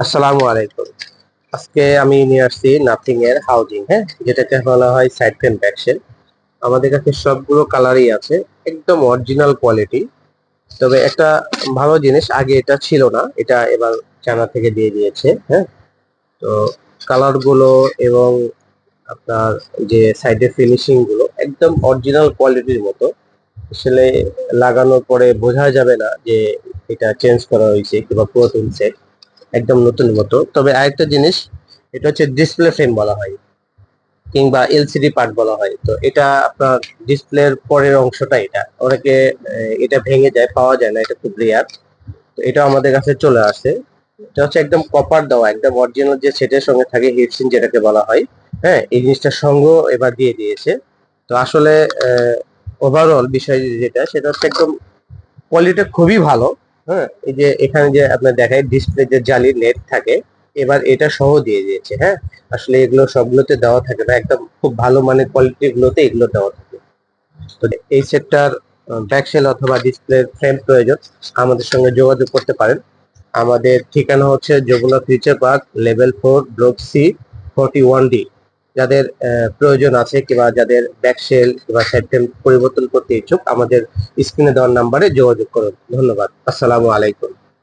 আসসালামু আলাইকুম। আজকে আমি নিয়ে আসছি নাথিং এর হাউজিং, হ্যাঁ, যেটাকে বলা হয় সাইড ফ্রেম ব্যাকশেল। আমাদের কাছে সবগুলো কালারই আছে, একদম অরিজিনাল কোয়ালিটি। তবে একটা ভালো জিনিস, আগে এটা ছিল না, এটা এবার চায়না থেকে দিয়ে দিয়েছে, হ্যাঁ। তো কালার গুলো এবং আপনার যে সাইডের ফিনিশিং গুলো একদম অরিজিনাল কোয়ালিটির মতো। আসলে লাগানোর পরে বোঝা যাবে না যে এটা চেঞ্জ করা হয়েছে কিংবা পুরাতন সেট, একদম নতুন মতো। তবে আরেকটা জিনিস, এটা হচ্ছে ডিসপ্লে ফ্রেম বলা হয় কিংবা এলসিডি পার্ট বলা হয়। তো এটা আপনার ডিসপ্লের পরের অংশটা, এটা অনেকে এটা ভেঙে যায়, পাওয়া যায় না, এটা খুব রেয়ার। তো এটা আমাদের কাছে চলে আসে। এটা হচ্ছে একদম কপার দেওয়া, একদম অরিজিনাল যে সেটের সঙ্গে থাকে হিটসিং যেটাকে বলা হয়, হ্যাঁ, এই জিনিসটার সঙ্গ এবার দিয়ে দিয়েছে। তো আসলে ওভারঅল বিষয় যেটা, সেটা হচ্ছে একদম কোয়ালিটি খুবই ভালো। হ্যাঁ, এই যে এখানে যে আপনার দেখায় ডিসপ্লে যে জালি নেট থাকে, এবার এটা সহ দিয়ে দিয়েছে, হ্যাঁ। আসলে এগুলো সবগুলোতে দেওয়া থাকে না, একদম খুব ভালো মানের কোয়ালিটি গুলোতে এগুলো দেওয়া থাকে। তো এই সেটটার ব্যাকসেল অথবা ডিসপ্লে ফ্রেম প্রয়োজন, আমাদের সঙ্গে যোগাযোগ করতে পারেন। আমাদের ঠিকানা হচ্ছে Jamuna future park, level 4, block C41D। যাদের প্রয়োজন আছে কিংবা যাদের ব্যাকসেল কিংবা সাইড ফ্রেম পরিবর্তন করতে ইচ্ছুক, আমাদের স্ক্রিনে দেওয়ার নাম্বারে যোগাযোগ করুন। ধন্যবাদ। আসসালামু আলাইকুম।